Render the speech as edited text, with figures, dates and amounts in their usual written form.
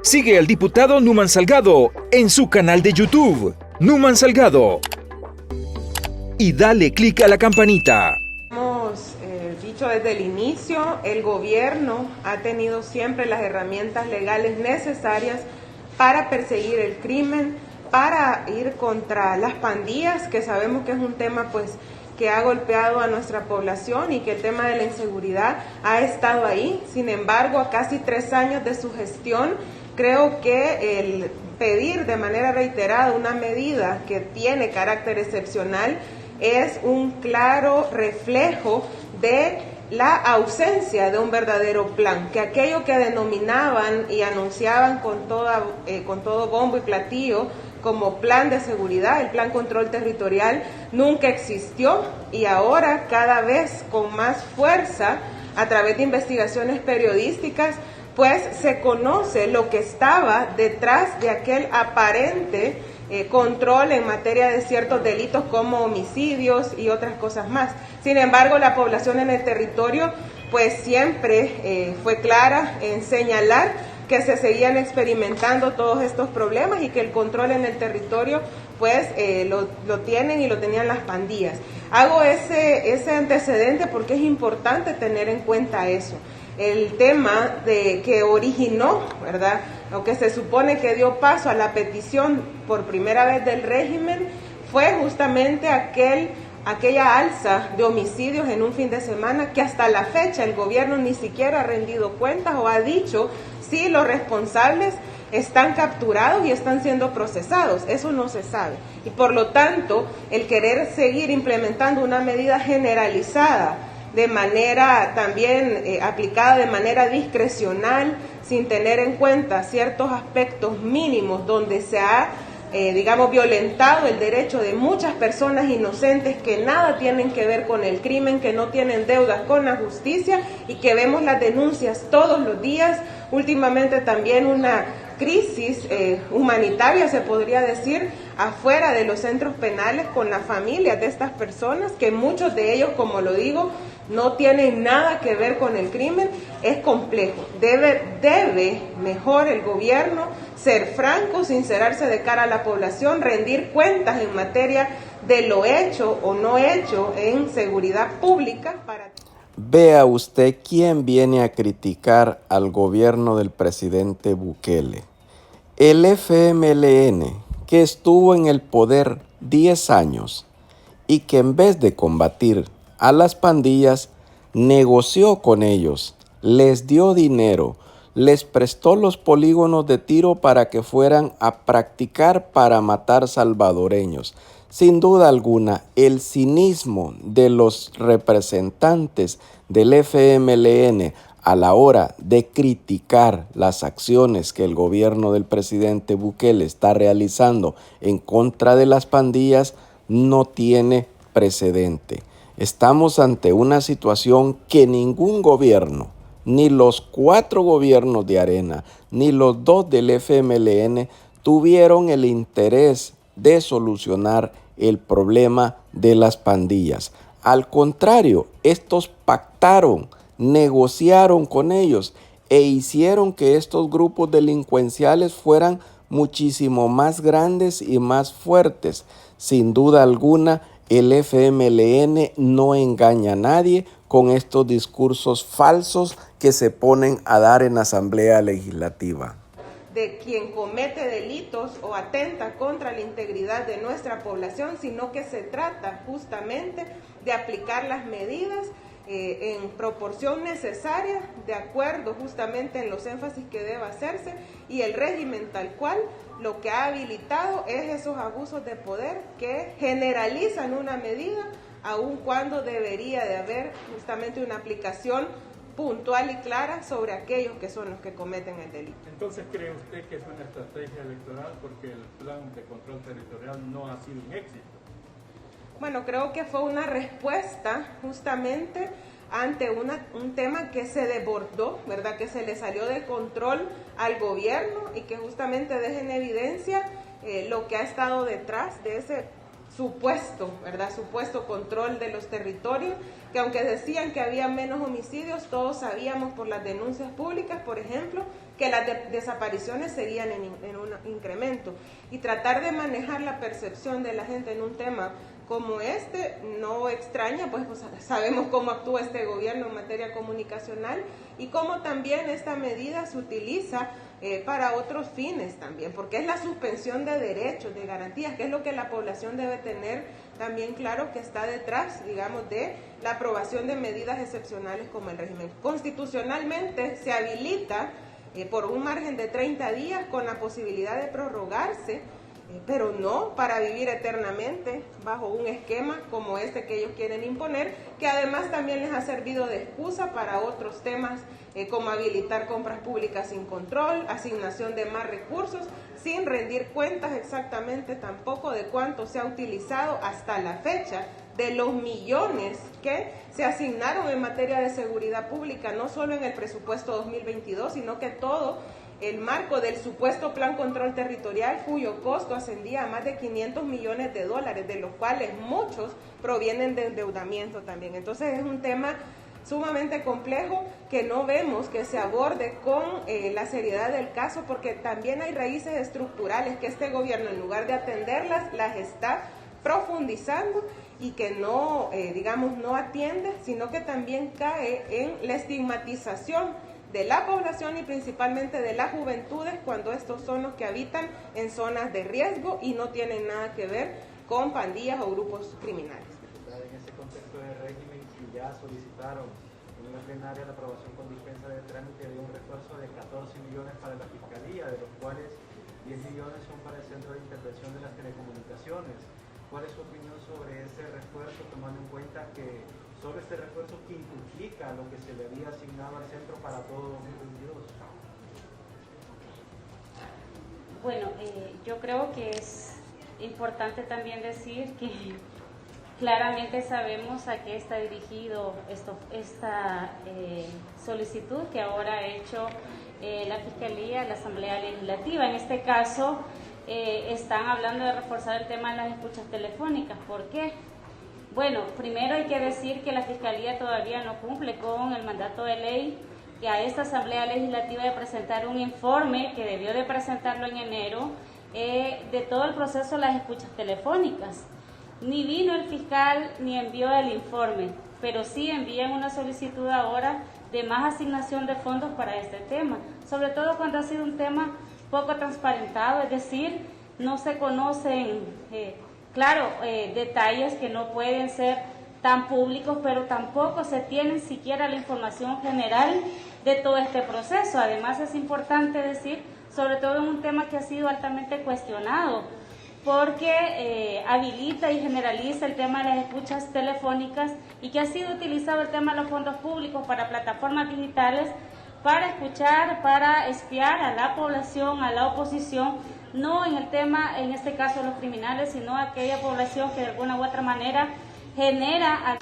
Sigue al diputado Numan Salgado en su canal de YouTube, Numan Salgado. Y dale clic a la campanita. Hemos dicho desde el inicio, el gobierno ha tenido siempre las herramientas legales necesarias para perseguir el crimen, para ir contra las pandillas, que sabemos que es un tema que ha golpeado a nuestra población y que el tema de la inseguridad ha estado ahí. Sin embargo, a casi 3 años de su gestión, creo que el pedir de manera reiterada una medida que tiene carácter excepcional es un claro reflejo de la ausencia de un verdadero plan, que aquello que denominaban y anunciaban con todo bombo y platillo como plan de seguridad, el plan control territorial, nunca existió y ahora cada vez con más fuerza, a través de investigaciones periodísticas, pues se conoce lo que estaba detrás de aquel aparente control en materia de ciertos delitos como homicidios y otras cosas más. Sin embargo, la población en el territorio pues siempre fue clara en señalar que se seguían experimentando todos estos problemas y que el control en el territorio pues lo tienen y lo tenían las pandillas. Hago ese antecedente porque es importante tener en cuenta eso. El tema que originó, ¿verdad?, lo que se supone que dio paso a la petición por primera vez del régimen fue justamente aquella alza de homicidios en un fin de semana que hasta la fecha el gobierno ni siquiera ha rendido cuentas o ha dicho si los responsables están capturados y están siendo procesados. Eso no se sabe. Y por lo tanto, el querer seguir implementando una medida generalizada de manera también aplicada de manera discrecional, sin tener en cuenta ciertos aspectos mínimos donde se ha, violentado el derecho de muchas personas inocentes que nada tienen que ver con el crimen, que no tienen deudas con la justicia y que vemos las denuncias todos los días. Últimamente también una crisis humanitaria, se podría decir, afuera de los centros penales con las familias de estas personas, que muchos de ellos, como lo digo, no tienen nada que ver con el crimen. Es complejo. Debe mejor el gobierno ser franco, sincerarse de cara a la población, rendir cuentas en materia de lo hecho o no hecho en seguridad pública. Vea usted quién viene a criticar al gobierno del presidente Bukele. El FMLN, que estuvo en el poder 10 años y que en vez de combatir a las pandillas, negoció con ellos, les dio dinero, les prestó los polígonos de tiro para que fueran a practicar para matar salvadoreños. Sin duda alguna, el cinismo de los representantes del FMLN a la hora de criticar las acciones que el gobierno del presidente Bukele está realizando en contra de las pandillas no tiene precedente. Estamos ante una situación que ningún gobierno, ni los 4 gobiernos de Arena, ni los 2 del FMLN tuvieron el interés de solucionar el problema de las pandillas. Al contrario, estos pactaron, negociaron con ellos e hicieron que estos grupos delincuenciales fueran muchísimo más grandes y más fuertes. Sin duda alguna, el FMLN no engaña a nadie con estos discursos falsos que se ponen a dar en la Asamblea Legislativa. De quien comete delitos o atenta contra la integridad de nuestra población, sino que se trata justamente de aplicar las medidas en proporción necesaria, de acuerdo justamente en los énfasis que deba hacerse, y el régimen tal cual lo que ha habilitado es esos abusos de poder que generalizan una medida, aun cuando debería de haber justamente una aplicación puntual y clara sobre aquellos que son los que cometen el delito. Entonces, ¿cree usted que es una estrategia electoral porque el plan de control territorial no ha sido un éxito? Bueno, creo que fue una respuesta justamente ante un tema que se desbordó, ¿verdad?, que se le salió de control al gobierno y que justamente deja en evidencia lo que ha estado detrás de ese supuesto control de los territorios, que aunque decían que había menos homicidios, todos sabíamos por las denuncias públicas, por ejemplo, que las desapariciones seguían en un incremento. Y tratar de manejar la percepción de la gente en un tema como este no extraña, pues sabemos cómo actúa este gobierno en materia comunicacional y cómo también esta medida se utiliza para otros fines también, porque es la suspensión de derechos, de garantías, que es lo que la población debe tener también claro, que está detrás, digamos, de la aprobación de medidas excepcionales como el régimen. Constitucionalmente se habilita por un margen de 30 días con la posibilidad de prorrogarse, pero no para vivir eternamente bajo un esquema como este que ellos quieren imponer, que además también les ha servido de excusa para otros temas como habilitar compras públicas sin control, asignación de más recursos, sin rendir cuentas exactamente tampoco de cuánto se ha utilizado hasta la fecha de los millones que se asignaron en materia de seguridad pública, no solo en el presupuesto 2022, sino que todo el marco del supuesto Plan Control Territorial, cuyo costo ascendía a más de 500 millones de dólares, de los cuales muchos provienen de endeudamiento también. Entonces es un tema sumamente complejo que no vemos que se aborde con la seriedad del caso, porque también hay raíces estructurales que este gobierno, en lugar de atenderlas, las está profundizando y que no, no atiende, sino que también cae en la estigmatización de la población y principalmente de las juventudes, cuando estos son los que habitan en zonas de riesgo y no tienen nada que ver con pandillas o grupos criminales. En ese contexto de régimen, si ya solicitaron en una plenaria la aprobación con dispensa de trámite de un refuerzo de 14 millones para la Fiscalía, de los cuales 10 millones son para el Centro de Intervención de las Telecomunicaciones. ¿Cuál es su opinión sobre ese refuerzo, tomando en cuenta que solo este refuerzo quintuplica lo que se le había asignado al centro para todo 2022? Bueno, yo creo que es importante también decir que claramente sabemos a qué está dirigido esta solicitud que ahora ha hecho la Fiscalía, la Asamblea Legislativa. En este caso, están hablando de reforzar el tema de las escuchas telefónicas. ¿Por qué? Bueno, primero hay que decir que la Fiscalía todavía no cumple con el mandato de ley que a esta Asamblea Legislativa de presentar un informe, que debió de presentarlo en enero, de todo el proceso de las escuchas telefónicas. Ni vino el fiscal ni envió el informe, pero sí envían una solicitud ahora de más asignación de fondos para este tema, sobre todo cuando ha sido un tema poco transparentado, es decir, no se conocen, detalles que no pueden ser tan públicos, pero tampoco se tiene siquiera la información general de todo este proceso. Además, es importante decir, sobre todo en un tema que ha sido altamente cuestionado, porque habilita y generaliza el tema de las escuchas telefónicas y que ha sido utilizado el tema de los fondos públicos para plataformas digitales, para escuchar, para espiar a la población, a la oposición, no en el tema, en este caso, los criminales, sino a aquella población que de alguna u otra manera genera